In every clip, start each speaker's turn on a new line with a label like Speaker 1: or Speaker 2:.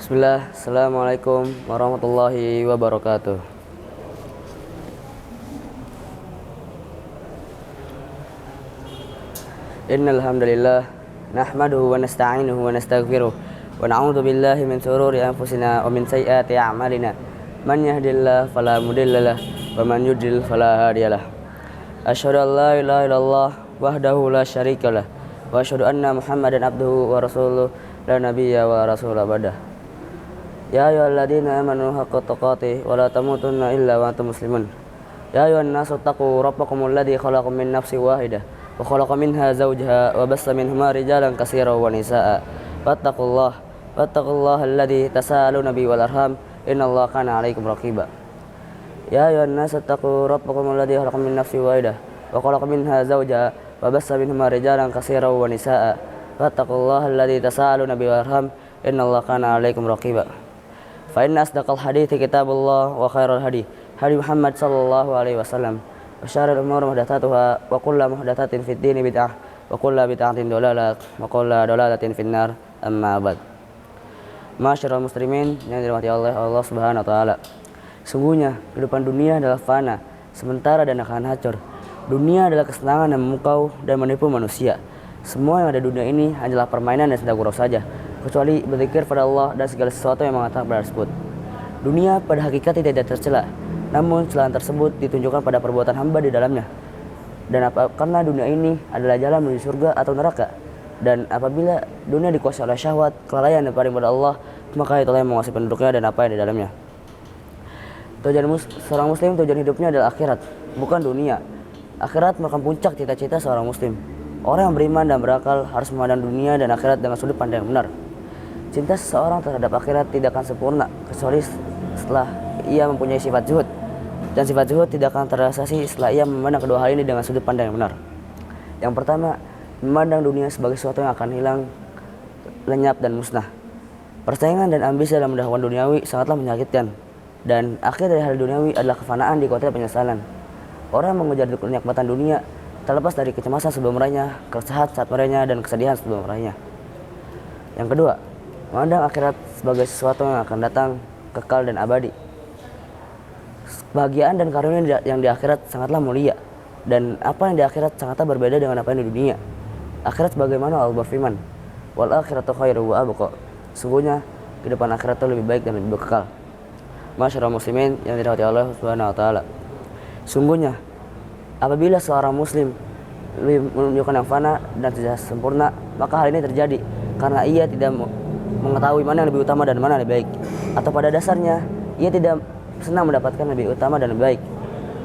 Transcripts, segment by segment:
Speaker 1: Bismillah, Assalamualaikum warahmatullahi wabarakatuh. Innal hamdalillah nahmaduhu wa nasta'inuhu wa nastaghfiruh wa na'udzu billahi min shururi anfusina wa min sayyiati a'malina. Man yahdihillahu fala mudhillalah wa man yudlil fala hadiyalah. Asyhadu an la ilaha illallah wahdahu la syarikalah wa asyhadu anna Muhammadan abduhu wa rasuluh la nabiyya wa rasulah badah. Ya ayyuhalladzina amanu haqqa tuqatih wa la tamutunna illa wa antum muslimun. Ya ayyuhan nasu taqu rabbakumul ladzi khalaqakum min nafsin wahidah wa khalaqa minha zawjaha wa bassa minhuma rijalan katsiran wa nisaa'a. Wattaqullaha alladzi tasaaluna bihi wal arham innallaha kana 'alaikum raqiba. Ya ayyuhan nasu taqu rabbakumul ladzi khalaqakum min nafsin wahidah wa khalaqa minha zawjaha wa bassa minhuma rijalan katsiran wa nisaa'a. Wattaqullaha alladzi tasaaluna bihi wal arham innallaha kana 'alaikum raqiba. Fa inna asdaqal hadithi kitabullah wa khairal hadi Muhammad sallallahu alaihi wasallam wa syarrul umuri muhdatsatuha wa kullu muhdatsatin fid dini bid'ah wa kullu bid'atin dhalalah wa kullu dhalalatin finnar amma ba'd. Masyarul muslimin yang dirahmati Allah Subhanahu wa taala. Sungguhnya kehidupan dunia adalah fana, sementara dan akan hancur. Dunia adalah kesenangan yang memukau dan menipu manusia. Semua yang ada di dunia ini hanyalah permainan dan senda gurau saja, kecuali berzikir pada Allah dan segala sesuatu yang mengatakan pada tersebut. Dunia pada hakikatnya tidak tercela, namun celahan tersebut ditunjukkan pada perbuatan hamba di dalamnya. Dan karena dunia ini adalah jalan menuju surga atau neraka, dan apabila dunia dikuasai oleh syahwat, kelalaian dan paling pada Allah, maka itulah yang menguasai penduduknya dan apa yang di dalamnya. Seorang muslim tujuan hidupnya adalah akhirat, bukan dunia. Akhirat merupakan puncak cita-cita seorang muslim. Orang yang beriman dan berakal harus memandang dunia dan akhirat dengan sudut pandang yang benar. Cinta seseorang terhadap akhirat tidak akan sempurna kecuali setelah ia mempunyai sifat zuhud, dan sifat zuhud tidak akan terrealisasi setelah ia memandang kedua hal ini dengan sudut pandang yang benar. Yang pertama, memandang dunia sebagai sesuatu yang akan hilang, lenyap dan musnah. Persaingan dan ambisi dalam mendahulukan duniawi sangatlah menyakitkan, dan akhir dari hal duniawi adalah kefanaan di kota penyesalan. Orang yang mengejar kenikmatan dunia terlepas dari kecemasan sebelum meraihnya, keresahan saat meraihnya, dan kesedihan sebelum meraihnya. Yang kedua, memandang akhirat sebagai sesuatu yang akan datang, kekal dan abadi. Kebahagiaan dan karunia yang di akhirat sangatlah mulia, dan apa yang di akhirat sangatlah berbeda dengan apa yang di dunia. Akhirat sebagaimana Allah berfirman, wal akhiratu khairu wa abqa. Sungguhnya kehidupan akhirat itu lebih baik dan lebih kekal. Masyarul muslimin yang dirahmati Allah Subhanahu wa taala. Sungguhnya apabila seorang muslim menunjukkan yang fana dan tidak sempurna, maka hal ini terjadi karena ia tidak mengetahui mana yang lebih utama dan mana yang lebih baik, atau pada dasarnya ia tidak senang mendapatkan lebih utama dan lebih baik.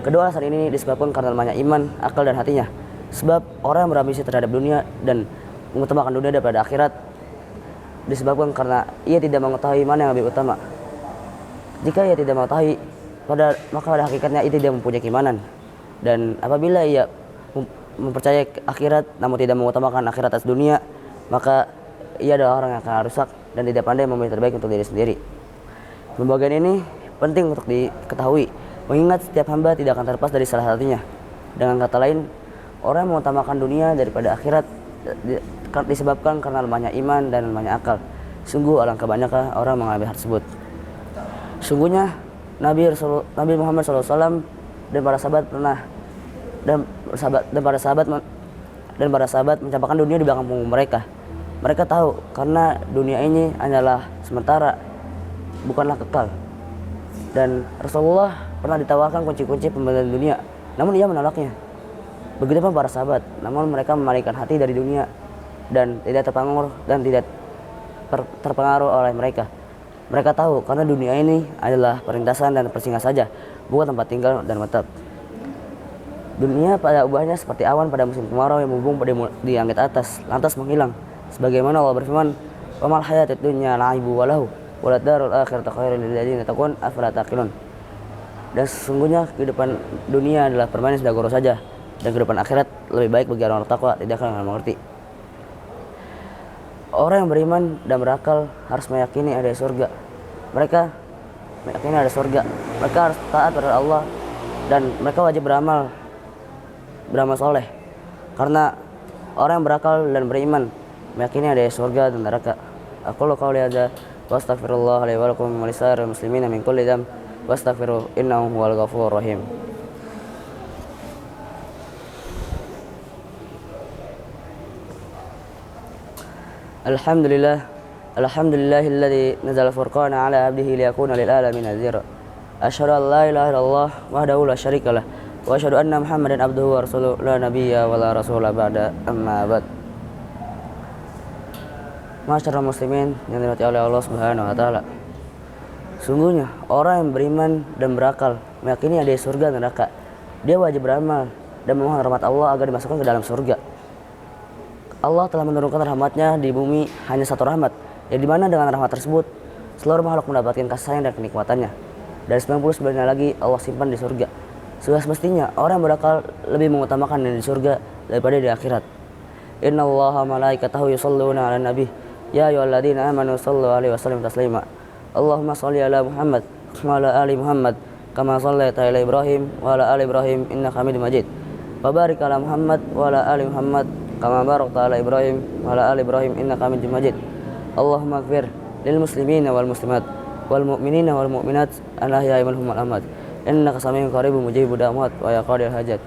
Speaker 1: Kedua alasan ini disebabkan karena lemahnya iman, akal dan hatinya. Sebab orang yang berambisi terhadap dunia dan mengutamakan dunia daripada akhirat disebabkan karena ia tidak mengetahui mana yang lebih utama. Jika ia tidak mengetahui, maka pada hakikatnya ia tidak mempunyai keimanan. Dan apabila ia mempercayai akhirat namun tidak mengutamakan akhirat atas dunia, maka ia adalah orang yang akan rusak dan tidak pandai memilih terbaik untuk diri sendiri. Pembagian ini penting untuk diketahui, mengingat setiap hamba tidak akan terlepas dari salah satunya. Dengan kata lain, orang yang mengutamakan dunia daripada akhirat disebabkan karena lemahnya iman dan lemahnya akal. Sungguh alangkah banyakkah orang mengalami hal tersebut. Sungguhnya Nabi Muhammad SAW dan para sahabat mencampakkan dunia di belakang punggung mereka. Mereka tahu karena dunia ini hanyalah sementara, bukanlah kekal. Dan Rasulullah pernah ditawarkan kunci-kunci pembelian dunia, namun ia menolaknya. Begitu pun para sahabat, namun mereka memalingkan hati dari dunia dan tidak terpengaruh oleh mereka. Mereka tahu karena dunia ini adalah perintasan dan persinggahan saja, bukan tempat tinggal dan menetap. Dunia pada ubahnya seperti awan pada musim kemarau yang membumbung di langit atas, lantas menghilang. Sebagaimana Allah berfirman, "Wa mal hayatud dunya la'ibu wa lahu, wa ladarul akhiratu khairul lil ladzina taqun afala taqilun." Dan sesungguhnya kehidupan dunia adalah permainan senda gurau saja, dan kehidupan akhirat lebih baik bagi orang takwa, tidak akan mengerti. Orang yang beriman dan berakal harus meyakini ada surga. Mereka meyakini ada surga. Mereka harus taat pada Allah dan mereka wajib beramal soleh. Karena orang yang berakal dan beriman meyakini ada surga dan neraka. Aku qauli hadza wastaghfirullah li wa lakum wa lisa'iril muslimina min kulli dzamb wastaghfiruhu innahu huwal ghafurur rahim. Alhamdulillahilladzi nazala furqana ala abdihi liyakuna lil alamin nadhira. Asyhadu an la ilaha illallah wahdahu la syarikalah wa asyhadu anna Muhammadan abduhu wa rasuluhu la nabiyya wa la rasula ba'da amma ba'd. Masyarul muslimin yang dirahmati oleh Allah Subhanahu wa taala. Sungguhnya orang yang beriman dan berakal meyakini ada surga dan neraka. Dia wajib beramal dan memohon rahmat Allah agar dimasukkan ke dalam surga. Allah telah menurunkan rahmatnya di bumi hanya satu rahmat, yang dimana dengan rahmat tersebut seluruh makhluk mendapatkan kasih sayang dan kenikmatannya. Dan 99 lagi Allah simpan di surga. Sudah semestinya orang yang berakal lebih mengutamakan yang di surga daripada di akhirat. Innallaha malaikatahu yusholluna 'alan nabi ya ayyuhalladzina amanu shallu 'alaihi wa sallimu taslima. Allahumma shalli ala Muhammad wa ala ali Muhammad kama shallaita ala Ibrahim wa ala ali Ibrahim innaka Hamidum Majid. Wa barik ala Muhammad wa ala ali Muhammad kama barakta ala Ibrahim wa ala ali Ibrahim innaka Hamidum Majid. Allahumma ighfir lil muslimina wal muslimat wal mu'minina wal mu'minat al ahya'i minhum wal amwat innaka samiun qaribun mujibud da'wat wa ya qadil hajat.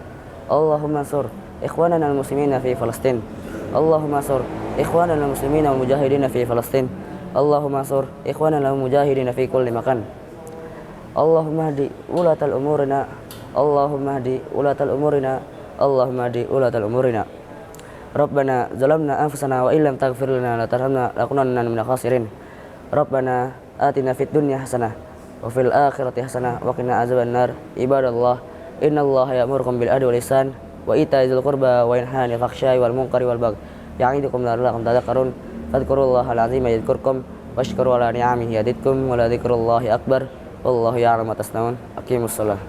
Speaker 1: Allahumma ansur ikhwanana al muslimina fi Palestin. Allahumma ansur ikhwanana al muslimina wal mujahidina fi Palestin. Allahumma ansur ikhwanana al mujahidina fi kulli makan. Allahumma hdi ulatal umurina. Allahumma hdi ulatal umurina. Allahumma hdi ulatal umurina. Rabbana zalamna anfusana wa illam taghfir lana wa tarhamna lakunanna minal khasirin. Rabbana atina fid dunya hasanah wa fil akhirati hasanah wa qina azabannar. Ibadallah, innallaha ya'murukum bil adli wal ihsan wa ita'i dzil qurba wa yanha 'anil fahsya'i wal munkari wal baghi ya'idukum la'allakum tadhakkarun. Fadhkurullahal 'azima yadhkurkum washkuru ala ni'amihi yazidkum wa la dzikrullahi akbar. Wallahu ya'lamu ma tasna'un. Aqimussalah.